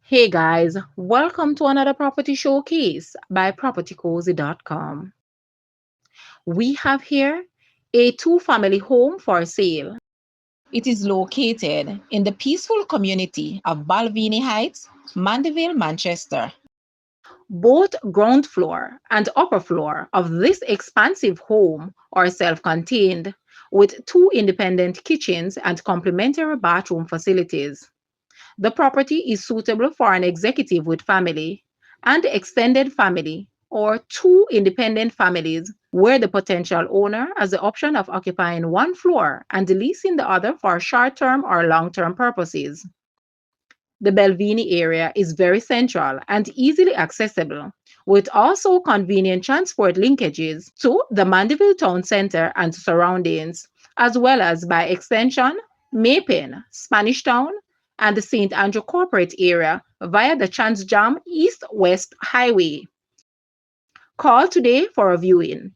Hey guys, welcome to another property showcase by propertycozy.com. We have here a two-family home for sale. It is located in the peaceful community of Balvenie Heights, Mandeville, Manchester. Both ground floor and upper floor of this expansive home are self-contained with two independent kitchens and complementary bathroom facilities. The property is suitable for an executive with family and extended family or two independent families where the potential owner has the option of occupying one floor and leasing the other for short term or long term purposes. The Balvenie area is very central and easily accessible, with also convenient transport linkages to the Mandeville Town Center and surroundings, as well as by extension, Mappin, Spanish Town, and the St. Andrew Corporate area via the TransJam East-West Highway. Call today for a viewing.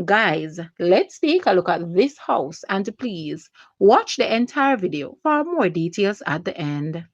Guys, let's take a look at this house and please watch the entire video for more details at the end.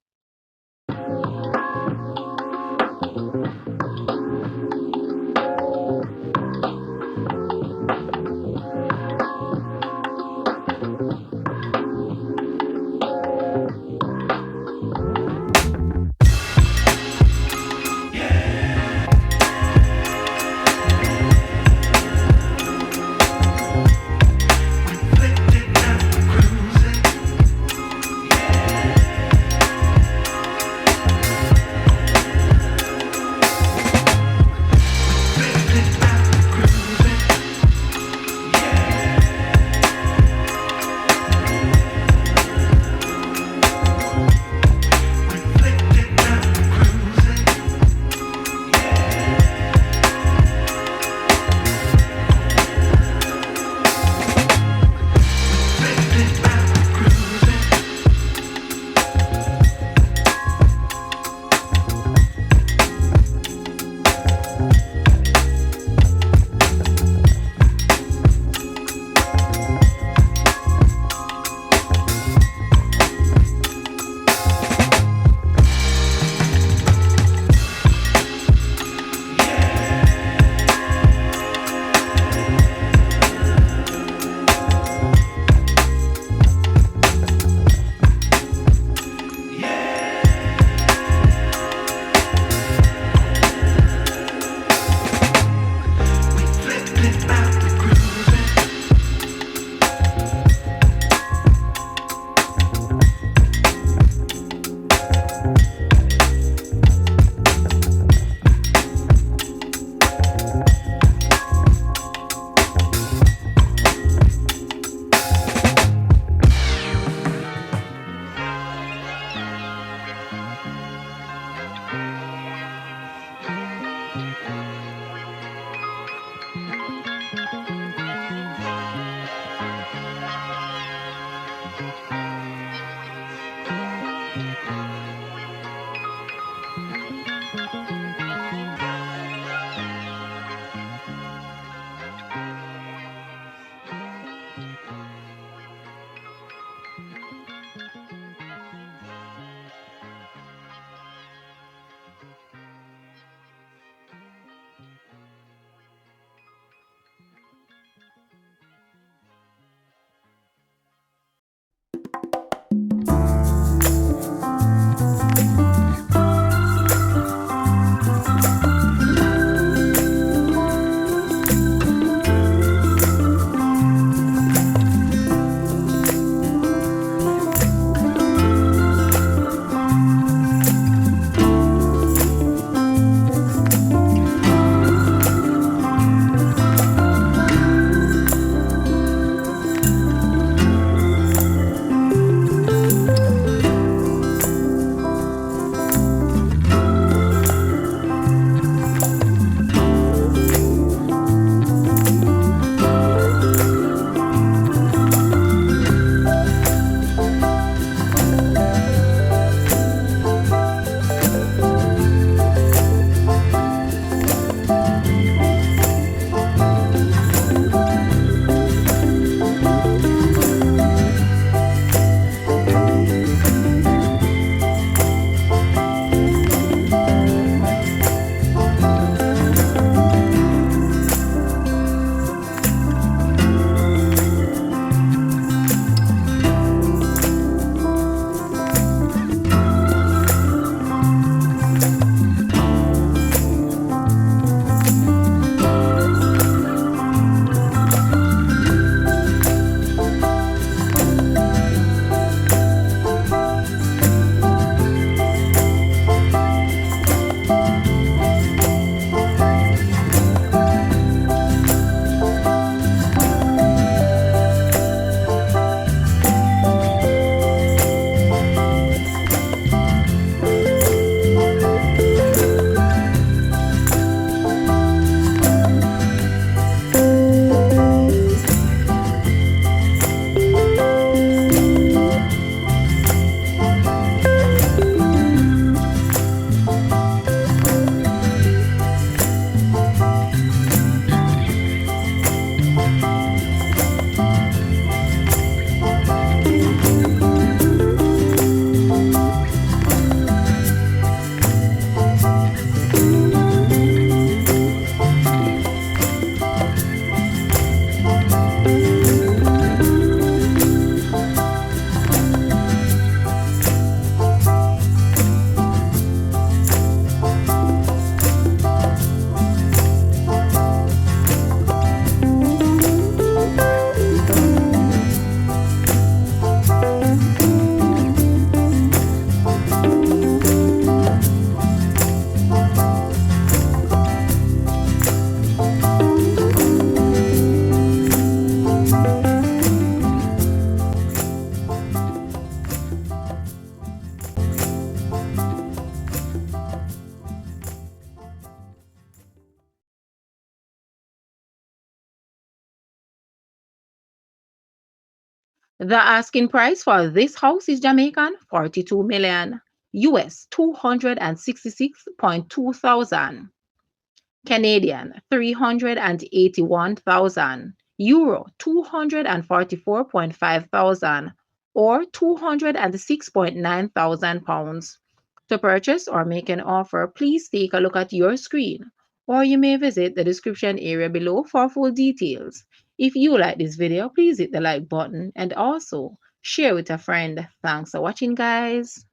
The asking price for this house is Jamaican 42 million, US 266.2 thousand, Canadian 381,000, Euro 244.5 thousand, or 206.9 thousand pounds. To purchase or make an offer, please take a look at your screen, or you may visit the description area below for full details. If you like this video, please hit the like button and also share with a friend. Thanks for watching, guys.